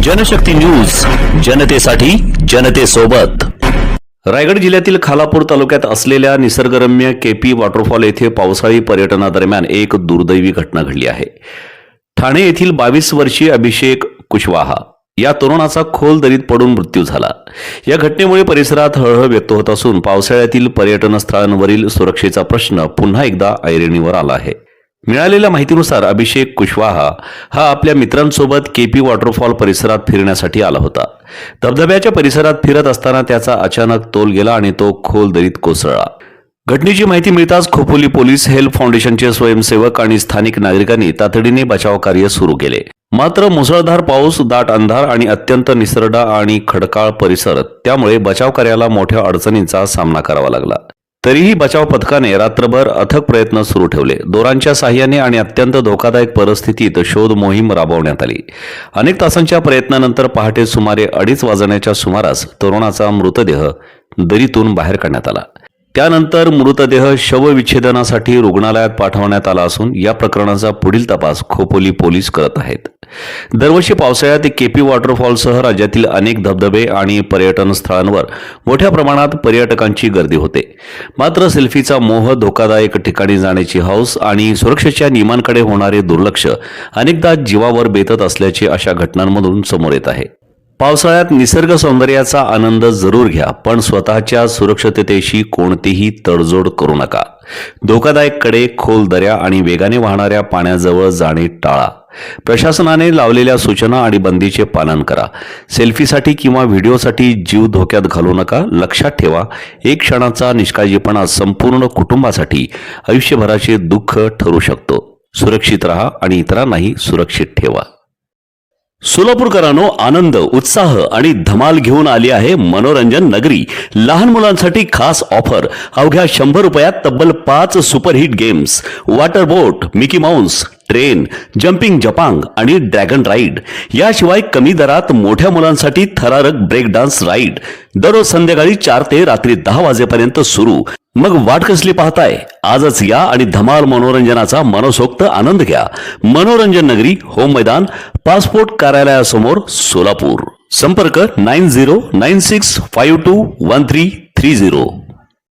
Janshakti news, जनतेसाठी जनतेसोबत। रायगड जिल्ह्यातील खालापूर तालुक्यात असलेल्या निसर्गरम्य केपी वॉटरफॉल येथे पावसाळी पर्यटनादरम्यान एक दुर्दैवी घटना घडली आहे। ठाणे येथील 22 वर्षीय अभिषेक कुशवाहा या तरुणाचा खोल दरीत पडून मृत्यू झाला। या घटनेमुळे परिसरात हळहळ व्यक्त होत असून पावसाळ्यातील पर्यटन स्थळांवरील सुरक्षेचा प्रश्न पुन्हा एकदा ऐरणीवर आला आहे। मिळालेल्या माहितीनुसार अभिषेक कुशवाहा हा आपल्या मित्रांसोबत केपी वॉटरफॉल परिसरात फिरण्यासाठी आला होता। धबधब्याच्या परिसरात फिरत असताना त्याचा अचानक तोल गेला आणि तो खोल दरीत कोसळला। घटनेची माहिती मिळताच खोपोली पोलीस, हेल्प फाउंडेशनचे स्वयंसेवक आणि स्थानिक नागरिकांनी तातडीने बचाव कार्य सुरू केले। मात्र मुसळधार पाऊस, दाट अंधार आणि अत्यंत निसरडा आणि खडकाळ परिसर त्यामुळे बचाव कार्याला मोठ्या अडचणींचा सामना करावा लागला। तरीही बचाव पथकाने रात्रभर अथक प्रयत्न सुरू ठेवले। दोरांच्या साहाय्याने आणि अत्यंत धोकादायक परिस्थितीत शोध मोहीम राबवण्यात आली। अनेक तासांच्या प्रयत्नानंतर पहाटे सुमारे 2:30 वाजण्याच्या सुमारास तरुणाचा मृतदेह दरीतून बाहेर काढण्यात आला। त्यानंतर मृतदेह शवविच्छेदनासाठी रुग्णालयात पाठवण्यात आला असून या प्रकरणाचा पुढील तपास खोपोली पोलीस करत आहेत। दरवर्षी पावसाळ्यात केपी वॉटरफॉलसह राज्यातील अनेक धबधबे आणि पर्यटन स्थळांवर मोठ्या प्रमाणात पर्यटकांची गर्दी होते। मात्र सेल्फीचा मोह, धोकादायक ठिकाणी जाण्याची हौस आणि सुरक्षेच्या नियमांकडे होणारे दुर्लक्ष अनेकदा जीवावर बेतत असल्याचे अशा घटनांमधून समोर येत आहे। पावसाळ्यात निसर्ग सौंदर्याचा आनंद जरूर घ्या, पण स्वतःच्या सुरक्षिततेशी कोणतीही तडजोड करू नका। धोकादायक कडे, खोल दऱ्या आणि वेगाने वाहणाऱ्या पाण्याजवळ जाणे टाळा। प्रशासनाने लावलेल्या सूचना आणि बंदीचे पालन करा। सेल्फीसाठी किंवा व्हिडिओसाठी जीव धोक्यात घालू नका। लक्षात ठेवा, एक क्षणाचा निष्काळजीपणा संपूर्ण कुटुंबासाठी आयुष्यभराचे दुःख ठरू शकतो। सुरक्षित राहा आणि इतरांनाही सुरक्षित ठेवा। सोलापूरकरांनो, आनंद, उत्साह आणि धमाल घेऊन आली आहे मनोरंजन नगरी। लहान मुलांसाठी खास ऑफर, अवघ्या 100 रुपयात तब्बल 5 सुपरहिट गेम्स, वॉटर बोट, मिकी माउस, ट्रेन, जम्पिंग जपांग आणि ड्रॅगन राईड। याशिवाय कमी दरात मोठ्या मुलांसाठी थरारक ब्रेक डान्स राईड दररोज संध्याकाळी 4 ते रात्री 10 वाजेपर्यंत सुरू। मग वाट कसली पाहताय? आजच या आणि धमाल मनोरंजनाचा मनसोक्त आनंद घ्या। मनोरंजन नगरी, होम मैदान, पासपोर्ट कार्यालयासमोर, सोलापूर। संपर्क 9096521330।